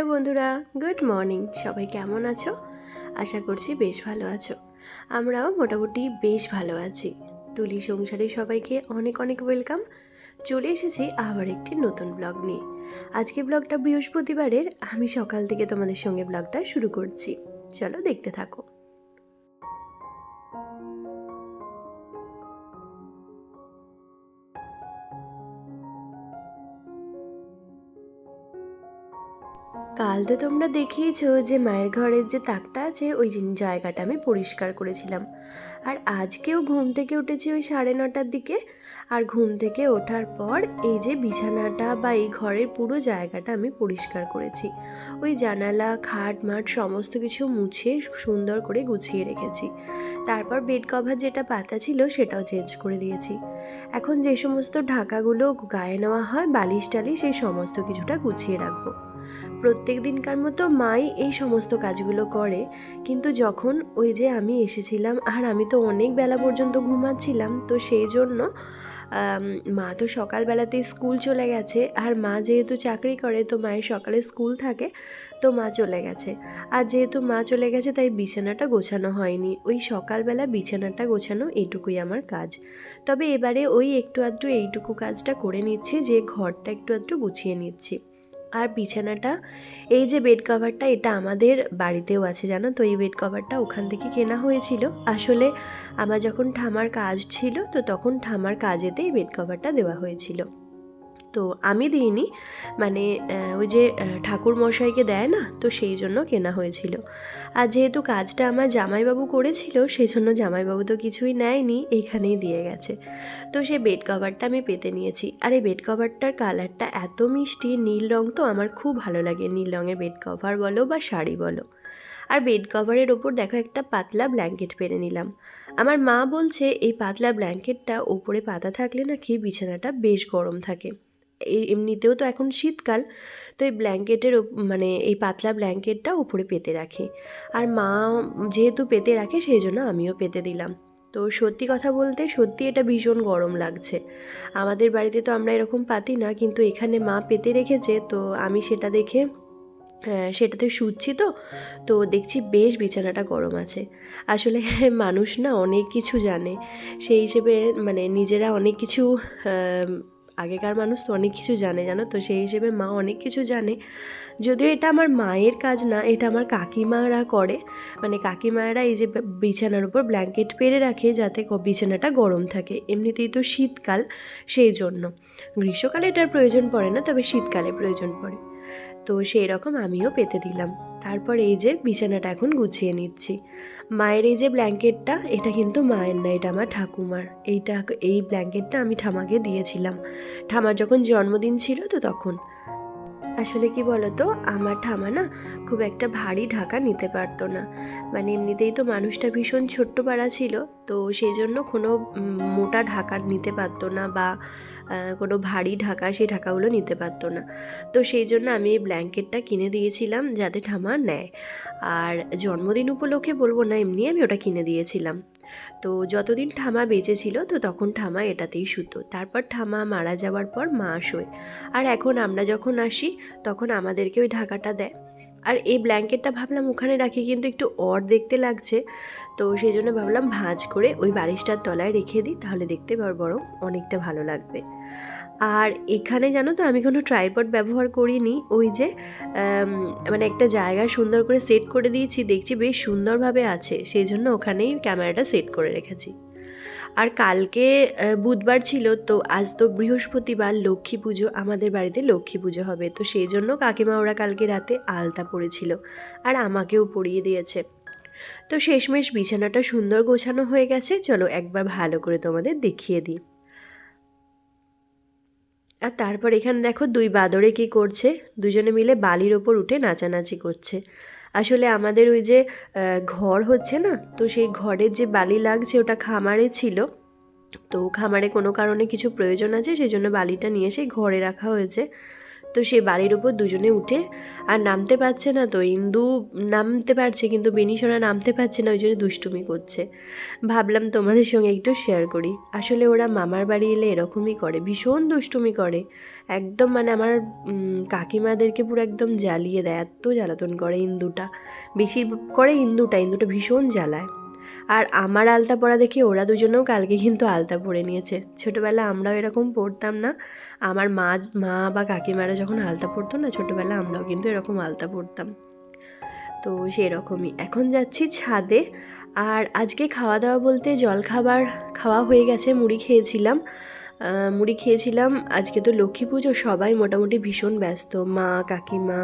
Hello বন্ধুরা, good morning. সবাই কেমন আছো? আশা করছি বেশ ভালো আছো। আমরাও মোটামুটি বেশ ভালো আছি। তুলি সংসারে সবাইকে অনেক অনেক ওয়েলকাম। চলে এসেছি আবার একটি নতুন ব্লগ নিয়ে। আজকে ব্লগটা বৃহস্পতিবারের, আমি সকাল থেকে তোমাদের সঙ্গে ব্লগটা শুরু করছি। চলো দেখতে থাকো। কাল তো তোমরা দেখিয়েছো যে মায়ের ঘরের যে তাকটা আছে ওই জায়গাটা আমি পরিষ্কার করেছিলাম। আর আজকেও ঘুম থেকে উঠেছি ওই 9:30টার দিকে। আর ঘুম থেকে ওঠার পর এই যে বিছানাটা বা এই ঘরের পুরো জায়গাটা আমি পরিষ্কার করেছি। ওই জানালা খাট মাট সমস্ত কিছু মুছে সুন্দর করে গুছিয়ে রেখেছি। তারপর বেড কভার যেটা পাতা ছিল সেটাও চেঞ্জ করে দিয়েছি। এখন যে সমস্ত ঢাকাগুলো গায়ে নেওয়া হয় বালিশ টালিশ সেই সমস্ত কিছুটা গুছিয়ে রাখবো। প্রত্যেক দিনকার মতো মাই এই সমস্ত কাজগুলো করে, কিন্তু যখন ওই যে আমি এসেছিলাম আর আমি তো অনেক বেলা পর্যন্ত ঘুমাচ্ছিলাম, তো সেই জন্য মা তো সকালবেলাতেই স্কুল চলে গেছে। আর মা যেহেতু চাকরি করে তো মায়ের সকালে স্কুল থাকে, তো মা চলে গেছে। আর যেহেতু মা চলে গেছে তাই বিছানাটা গোছানো হয়নি। ওই সকালবেলা বিছানাটা গোছানো এইটুকুই আমার কাজ। তবে এবারে ওই একটু আধটু এইটুকু কাজটা করে নিচ্ছি, যে ঘরটা একটু আধটু গুছিয়ে নিচ্ছি। আর বিছানাটা, এই যে বেড কভারটা, এটা আমাদের বাড়িতেও আছে জানো তো। এই বেড কভারটা ওখান থেকে কেনা হয়েছিল। আসলে আমার যখন ঠামার কাজ ছিল তো তখন ঠামার কাজেতেই বেড কভারটা দেওয়া হয়েছিল। তো আমি দিইনি, মানে ওই যে ঠাকুর মশাইকে দেয় না, তো সেই জন্য কেনা হয়েছিল। আর যেহেতু কাজটা আমার জামাইবাবু করেছিল সেই জন্য জামাইবাবু তো কিছুই নেয়নি, এইখানেই দিয়ে গেছে। তো সেই বেড কভারটা আমি পেতে নিয়েছি। আর এই বেড কভারটার কালারটা এত মিষ্টি, নীল রঙ তো আমার খুব ভালো লাগে। নীল রঙের বেড কভার বলো বা শাড়ি বলো। আর বেড কভারের ওপর দেখো একটা পাতলা ব্ল্যাঙ্কেট পেরে নিলাম। আমার মা বলছে এই পাতলা ব্ল্যাঙ্কেটটা ওপরে পাতা থাকলে নাকি বিছানাটা বেশ গরম থাকে। এমনিতেও তো এখন শীতকাল, তো এই ব্ল্যাঙ্কেটের মানে এই পাতলা ব্ল্যাঙ্কেটটা উপরে পেতে রাখি। আর মা যেহেতু পেতে রাখে সেই জন্য আমিও পেতে দিলাম। তো সত্যি কথা বলতে সত্যি এটা ভীষণ গরম লাগছে। আমাদের বাড়িতে তো আমরা এরকম পাতি না, কিন্তু এখানে মা পেতে রেখেছে, তো আমি সেটা দেখে সেটাতে শুচ্ছি। তো তো দেখছি বেশ বিছানাটা গরম আছে। আসলে মানুষ না অনেক কিছু জানে, সেই হিসেবে মানে নিজেরা অনেক কিছু, আগেকার মানুষ তো অনেক কিছু জানে জানো তো, সেই হিসেবে মা অনেক কিছু জানে। যদিও এটা আমার মায়ের কাজ না, এটা আমার কাকিমারা করে। মানে কাকিমায়েরা এই যে বিছানার উপর ব্ল্যাঙ্কেট পেরে রাখে যাতে বিছানাটা গরম থাকে। এমনিতেই তো শীতকাল, সেই জন্য। গ্রীষ্মকালে এটার প্রয়োজন পড়ে না, তবে শীতকালে প্রয়োজন পড়ে। তো সেই রকম আমিও পেতে দিলাম। তারপর এই যে বিছানাটা এখন গুছিয়ে নিচ্ছি। মায়ের এই যে ব্ল্যাঙ্কেটটা, এটা কিন্তু মায়ের না, এটা আমার ঠাকুমার। এই ব্ল্যাঙ্কেটটা আমি ঠামাকে দিয়েছিলাম ঠামার যখন জন্মদিন ছিল, তো তখন। আসলে কি বলতো, আমার ঠামা না খুব একটা ভারী ঢাকা নিতে পারতো না। মানে এমনিতেই তো মানুষটা ভীষণ ছোট্ট পাড়া ছিল, তো সেই জন্য কোনো মোটা ঢাকা নিতে পারতো না, বা কোনো ভারী ঢাকা সেই ঢাকাগুলো নিতে পারতো না। তো সেই জন্য আমি এই ব্ল্যাঙ্কেটটা কিনে দিয়েছিলাম যাতে ঠামা নেয়। আর জন্মদিন উপলক্ষে বলবো না, এমনি আমি ওটা কিনে দিয়েছিলাম। তো যতদিন ঠামা বেঁচে ছিল তো তখন ঠামা এটাতেই শুতো। তারপর ঠামা মারা যাওয়ার পর মা শোয়। আর এখন আমরা যখন আসি তখন আমাদেরকে ওই ঢাকাটা দেয়। আর এই ব্ল্যাঙ্কেটটা ভাবলাম ওখানে রাখি, কিন্তু একটু অড দেখতে লাগছে, তো সেই জন্য ভাবলাম ভাঁজ করে ওই বালিশটার তলায় রেখে দিই, তাহলে দেখতে বরং অনেকটা ভালো লাগবে। আর এখানে জানো তো আমি কোনো ট্রাইপড ব্যবহার করিনি। ওই যে মানে একটা জায়গা সুন্দর করে সেট করে দিয়েছি, দেখছি বেশ সুন্দরভাবে আছে, সেই জন্য ওখানেই ক্যামেরাটা সেট করে রেখেছি। আর কালকে বুধবার ছিল, তো আজ তো বৃহস্পতিবার, লক্ষ্মী পুজো, আমাদের বাড়িতে লক্ষ্মী পুজো হবে, তো সেই জন্য কাকিমা ওরা কালকে রাতে আলতা পরেছিল আর আমাকেও পরিয়ে দিয়েছে। তো শেষমেশ বিছানাটা সুন্দর গোছানো হয়ে গেছে। চলো একবার ভালো করে তোমাদের দেখিয়ে দিই। আর তারপর এখানে দেখো দুই বাঁদরে কী করছে, দুজনে মিলে বালির ওপর উঠে নাচানাচি করছে। আসলে আমাদের ওই যে ঘর হচ্ছে না, তো সেই ঘরের যে বালি লাগছে ওটা খামারে ছিল, তো খামারে কোনো কারণে কিছু প্রয়োজন আছে সেই জন্য বালিটা নিয়ে এসে ঘরে রাখা হয়েছে। তো সেই বাড়ির ওপর দুজনে উঠে আর নামতে পারছে না, তো ইন্দু নামতে পারছে কিন্তু বেনিসোনা নামতে পারছে না, ওই জন্য দুষ্টুমি করছে। ভাবলাম তোমাদের সঙ্গে একটু শেয়ার করি। আসলে ওরা মামার বাড়ি এলে এরকমই করে, ভীষণ দুষ্টুমি করে একদম, মানে আমার কাকিমাদেরকে পুরো একদম জ্বালিয়ে দেয়, এত জ্বালাতন করে ইন্দুটা, বেশি করে ইন্দুটা ভীষণ জ্বালায়। আর আমার আলতা পরা দেখে ওরা দুজনেও কালকে কিন্তু আলতা পরে নিয়েছে। ছোটোবেলা আমরাও এরকম পরতাম না, আমার মা বা কাকিমারা যখন আলতা পরতো না ছোটোবেলা, আমরাও কিন্তু এরকম আলতা পরতাম। তো সেরকমই এখন যাচ্ছি ছাদে। আর আজকে খাওয়া দাওয়া বলতে জলখাবার খাওয়া হয়ে গেছে, মুড়ি খেয়েছিলাম। আজকে তো লক্ষ্মী পুজো, সবাই মোটামুটি ভীষণ ব্যস্ত, মা কাকিমা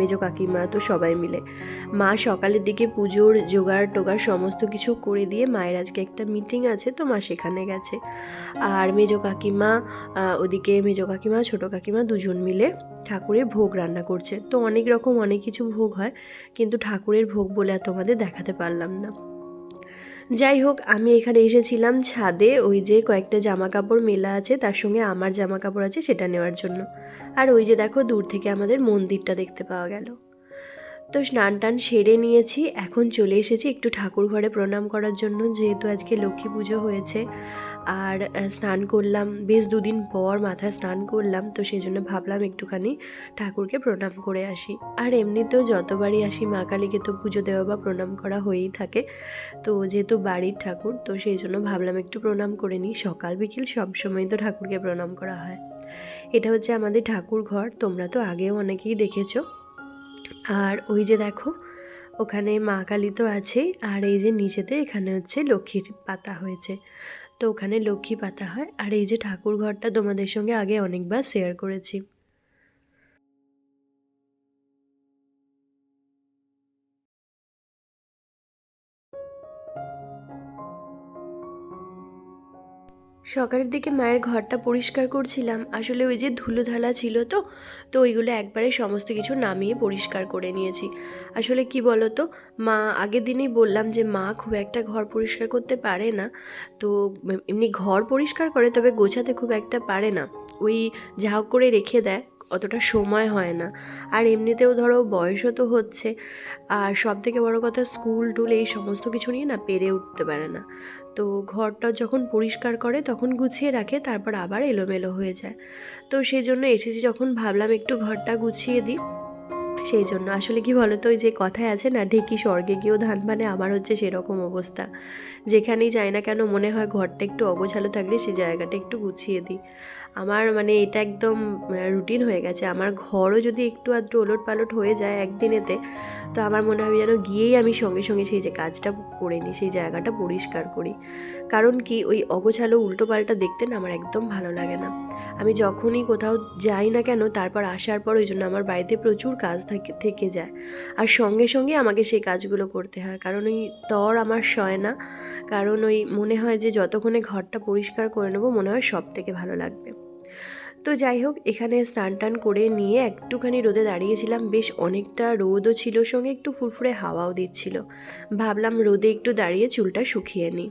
মেজো কাকিমা, তো সবাই মিলে। মা সকালের দিকে পুজোর জোগাড় টোগাড় সমস্ত কিছু করে দিয়ে, মায়ের আজকে একটা মিটিং আছে তো মা সেখানে গেছে। আর মেজো কাকিমা ছোটো কাকিমা দুজন মিলে ঠাকুরের ভোগ রান্না করছে। তো অনেক রকম অনেক কিছু ভোগ হয়, কিন্তু ঠাকুরের ভোগ বলে আর তোমাদের দেখাতে পারলাম না। যাই হোক, আমি এখানে এসেছিলাম ছাদে, ওই যে কয়েকটা জামা কাপড় মেলা আছে, তার সঙ্গে আমার জামা কাপড় আছে সেটা নেওয়ার জন্য। আর ওই যে দেখো দূর থেকে আমাদের মন্দিরটা দেখতে পাওয়া গেল। তো স্নান টান সেরে নিয়েছি, এখন চলে এসেছি একটু ঠাকুর ঘরে প্রণাম করার জন্য, যেহেতু আজকে লক্ষ্মী পুজো হয়েছে। আর স্নান করলাম, বেশ দুদিন পর মাথায় স্নান করলাম, তো সেই জন্য ভাবলাম একটুখানি ঠাকুরকে প্রণাম করে আসি। আর এমনিতেও যতবারই আসি মা কালীকে তো পুজো দেওয়া বা প্রণাম করা হয়েই থাকে, তো যেহেতু বাড়ির ঠাকুর, তো সেই জন্য ভাবলাম একটু প্রণাম করে নিই। সকাল বিকেল সবসময় তো ঠাকুরকে প্রণাম করা হয়। এটা হচ্ছে আমাদের ঠাকুর ঘর, তোমরা তো আগেও অনেকেই দেখেছো। আর ওই যে দেখো ওখানে মা কালী তো আছেই, আর এই যে নিচেতে এখানে হচ্ছে লক্ষ্মীর পাতা হয়েছে, তো ওখানে লক্ষ্মী পাতা হয়। আর এই যে ঠাকুর ঘরটা তোমাদের সঙ্গে আগে অনেকবার শেয়ার করেছি। সকালের দিকে মায়ের ঘরটা পরিষ্কার করছিলাম, আসলে ওই যে ধুলোধালা ছিল, তো ওইগুলো একবারে সমস্ত কিছু নামিয়ে পরিষ্কার করে নিয়েছি। আসলে কি বলো তো, মা আগের দিনই বললাম যে মা খুব একটা ঘর পরিষ্কার করতে পারে না, তো এমনি ঘর পরিষ্কার করে তবে গোছাতে খুব একটা পারে না, ওই যা হোক করে রেখে দেয়, অতটা সময় হয় না। আর এমনিতেও ধরো বয়সও তো হচ্ছে, আর সব থেকে বড়ো কথা স্কুল টুল এই সমস্ত কিছু নিয়ে না পেরে উঠতে পারে না। তো ঘরটা যখন পরিষ্কার করে তখন গুছিয়ে রাখে, তারপর আবার এলোমেলো হয়ে যায়। তো সেই জন্য এসেছি যখন ভাবলাম একটু ঘরটা গুছিয়ে দিই। সেই জন্য আসলে কি বলতো, ওই যে কথায় আছে না, ঢেকি স্বর্গে গিয়েও ধান, মানে আমার হচ্ছে সেরকম অবস্থা। যেখানেই যাই না কেন মনে হয় ঘরটা একটু অগোছালো থাকলে সেই জায়গাটা একটু গুছিয়ে দিই। আমার মানে এটা একদম রুটিন হয়ে গেছে। আমার ঘরও যদি একটু আধটু ওলট পালট হয়ে যায় একদিনেতে, তো আমার মনে হবে যেন গিয়েই আমি সঙ্গে সঙ্গে সেই যে কাজটা করে নিই, সেই জায়গাটা পরিষ্কার করি। কারণ কি, ওই অগোছালো উল্টো পাল্টা দেখতে না আমার একদম ভালো লাগে না। আমি যখনই কোথাও যাই না কেন, তারপর আসার পর ওই জন্য আমার বাড়িতে প্রচুর কাজ থেকে যায়, আর সঙ্গে সঙ্গে আমাকে সেই কাজগুলো করতে হয়, কারণ ওই আমার সয় না। কারণ ওই মনে হয় যে যতক্ষণে ঘরটা পরিষ্কার করে নেবো মনে হয় সব থেকে ভালো লাগবে। তো যাই হোক, এখানে স্নান টান করে নিয়ে একটুখানি রোদে দাঁড়িয়েছিলাম, বেশ অনেকটা রোদও ছিল, সঙ্গে একটু ফুরফুরে হাওয়াও দিচ্ছিল। ভাবলাম রোদে একটু দাঁড়িয়ে চুলটা শুকিয়ে নিই।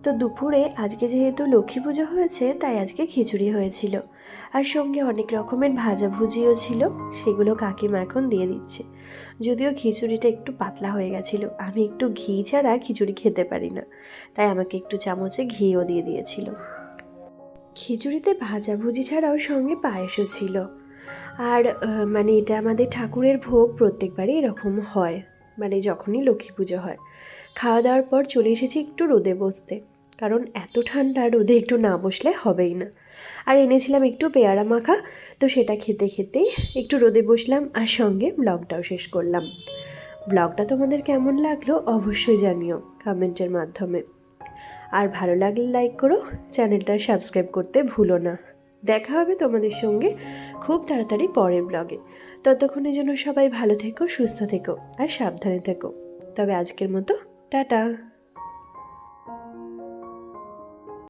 তো দুপুরে আজকে যেহেতু লক্ষ্মী পুজো হয়েছে, তাই আজকে খিচুড়ি হয়েছিল, আর সঙ্গে অনেক রকমের ভাজাভুজিও ছিল, সেগুলো কাকিমা এখন দিয়ে দিচ্ছে। যদিও খিচুড়িটা একটু পাতলা হয়ে গেছিলো, আমি একটু ঘি ছাড়া খিচুড়ি খেতে পারি না, তাই আমাকে একটু চামচে ঘিও দিয়ে দিয়েছিল। খিচুড়িতে ভাজাভুজি ছাড়াও সঙ্গে পায়েসও ছিল। আর মানে এটা আমাদের ঠাকুরের ভোগ, প্রত্যেকবারই এরকম হয়, মানে যখনই লক্ষ্মী পুজো হয়। খাওয়া দাওয়ার পর চলে এসেছি একটু রোদে বসতে, কারণ এত ঠান্ডা, রোদে একটু না বসলে হবেই না। আর এনেছিলাম একটু পেয়ারা মাখা, তো সেটা খেতে খেতেই একটু রোদে বসলাম, আর সঙ্গে ব্লগটাও শেষ করলাম। ব্লগটা তোমাদের কেমন লাগলো অবশ্যই জানিও কমেন্টের মাধ্যমে। আর ভালো লাগলে লাইক করো, চ্যানেলটা সাবস্ক্রাইব করতে ভুলো না। দেখা হবে তোমাদের সঙ্গে খুব তাড়াতাড়ি পরের ব্লগে। ততক্ষণের জন্য সবাই ভালো থেকো, সুস্থ থেকো আর সাবধানে থেকো। তবে আজকের মতো টাটা।